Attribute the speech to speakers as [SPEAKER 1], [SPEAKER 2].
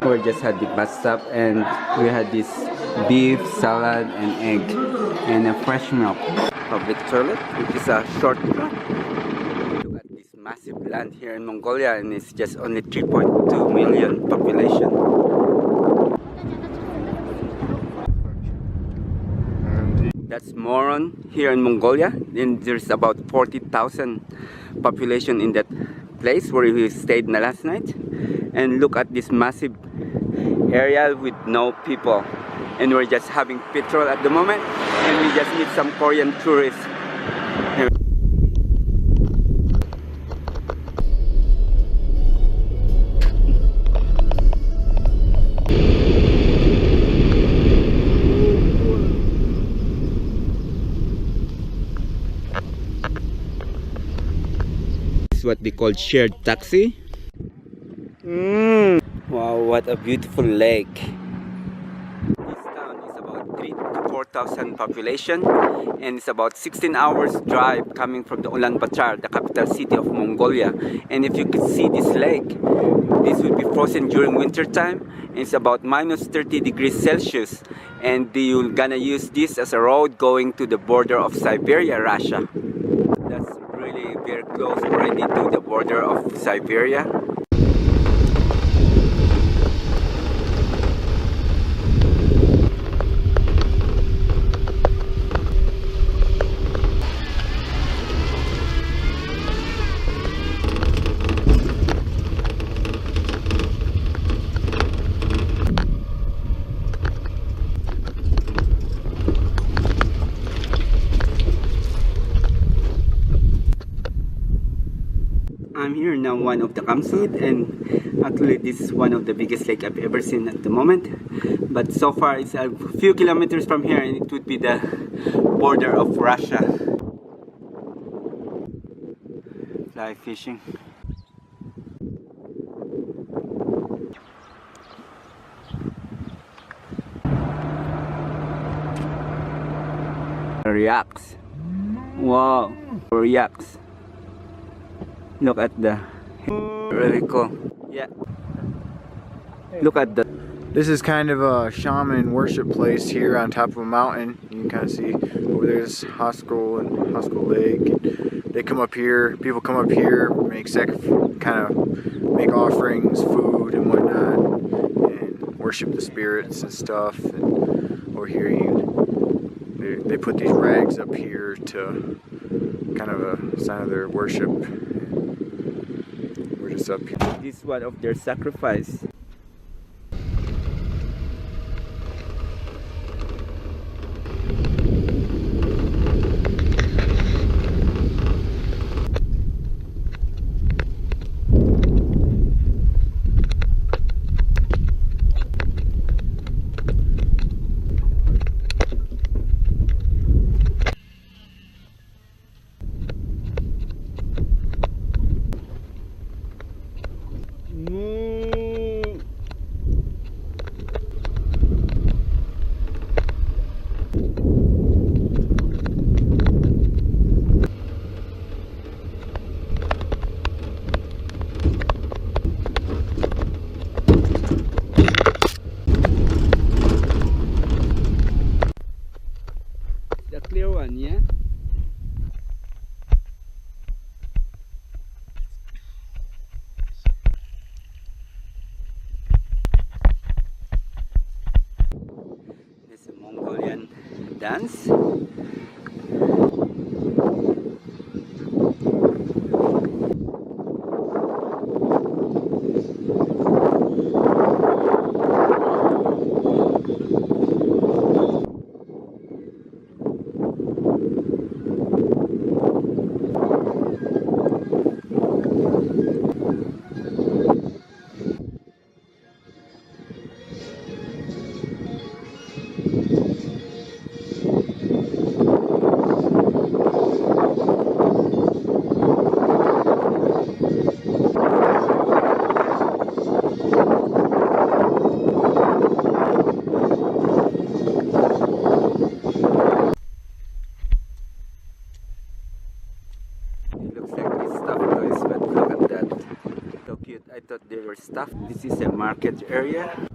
[SPEAKER 1] We just had the bus stop and we had this beef, salad, and egg, and a fresh milk. Public toilet, which is a shortcut. Look at this massive land here in Mongolia, and it's just only 3.2 million population. That's Moron here in Mongolia. Then there's about 40,000 population in that place where we stayed last night. And look at this massive area with no people. And we're just having petrol at the moment. And we just meet some Korean tourists. This is what they call shared taxi. Wow, what a beautiful lake. This town is about 3,000 to 4,000 population, and it's about 16 hours drive coming from the Ulaanbaatar, the capital city of Mongolia. And if you could see this lake, this will be frozen during winter time. It's about minus 30 degrees Celsius, and you're gonna use this as a road going to the border of Siberia, Russia. That's really very close already to the border of Siberia. I'm here now one of the campsite, and actually this is one of the biggest lake I've ever seen at the moment. But so far it's a few kilometers from here and it would be the border of Russia. Fly fishing. Yaks. Wow, yaks. Look at the really cool. Yeah. Look at the.
[SPEAKER 2] This is kind of a shaman worship place here on top of a mountain. You can kind of see over there's Hatgal and Hatgal Lake. They come up here. People come up here, make make offerings, food and whatnot, and worship the spirits and stuff. And over here, they put these rags up here to kind of a sign of their worship. Up here.
[SPEAKER 1] This is one of their sacrifice. The clear one, yeah? This is a Mongolian dance. stuff. This is a market area.